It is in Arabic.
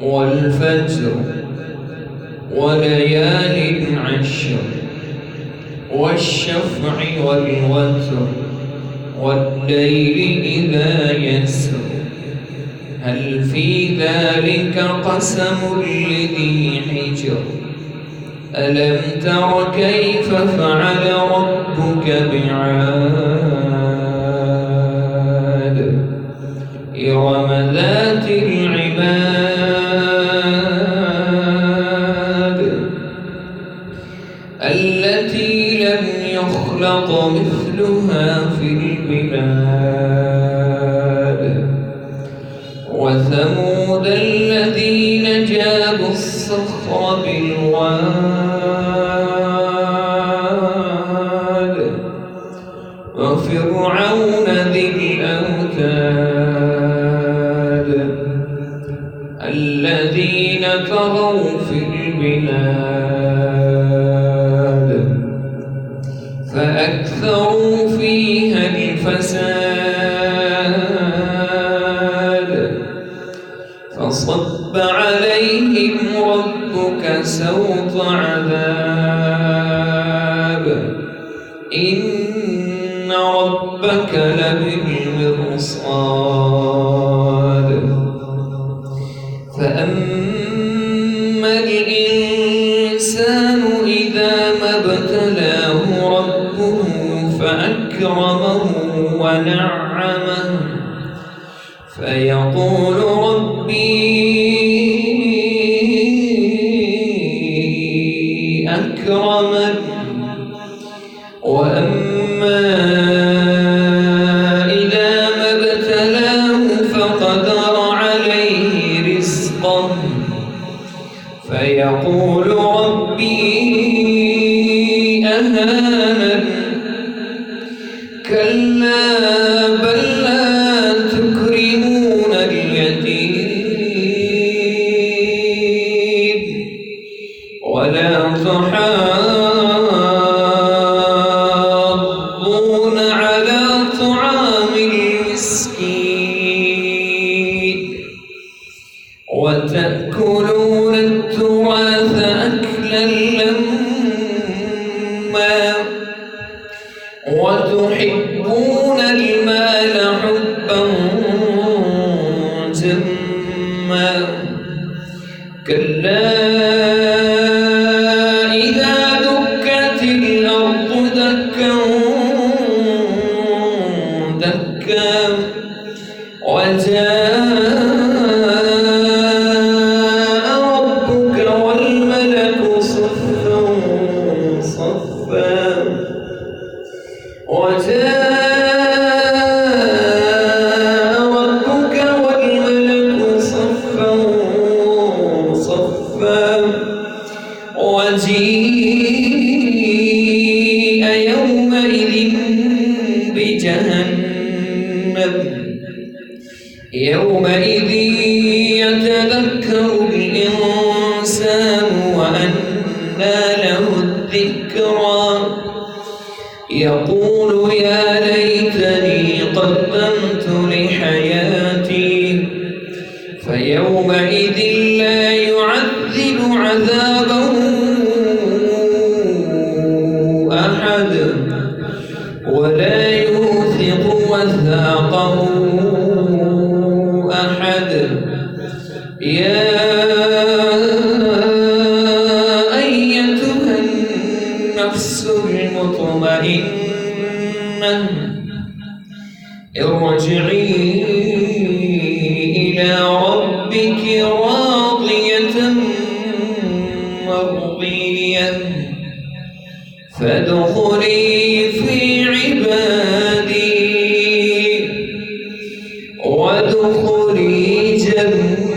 والفجر وليال عشر والشفع والوتر والليل إذا يسر هل في ذلك قسم لذي حجر ألم تر كيف فعل ربك بعاد إرم ذات العماد التي لم يخلق مثلها في البلاد وثمود الذين جابوا الصخر بالواد وفرعون ذي الأوتاد الذين طغوا في البلاد فأكثروا فيها الفساد فصب عليهم ربك سوط عذاب إن ربك لبالمرصاد فأما الإنسان إذا ما ابتلاه ربه فأكرمه ونعمه فيقول ربي أكرمن وأما إذا ما ابتلاه فقدر عليه رزقه فيقول ربي أهانن كلا بل لا تكرمون اليتيم ولا تحاضون على طعام المسكين وتأكلون التراث أكلا لما وتحبون المال حبا جما كلا إذا دكت الأرض دكا دكا وجاء ربك والملك صفا صفا وجاء ربك والملك صفا صفا وجيء يومئذ بجهنم يومئذ يتذكر الإنسان وأنى له الذكرى يقول يا ليتني قدمت لحياتي فيومئذ لا يعذب عذابه أحد ولا يوثق وثاقه أحد يا أيتها النفس المطمئنة ارجعي إلى ربك راضية مرضية فادخلي في عبادي وادخلي جنتي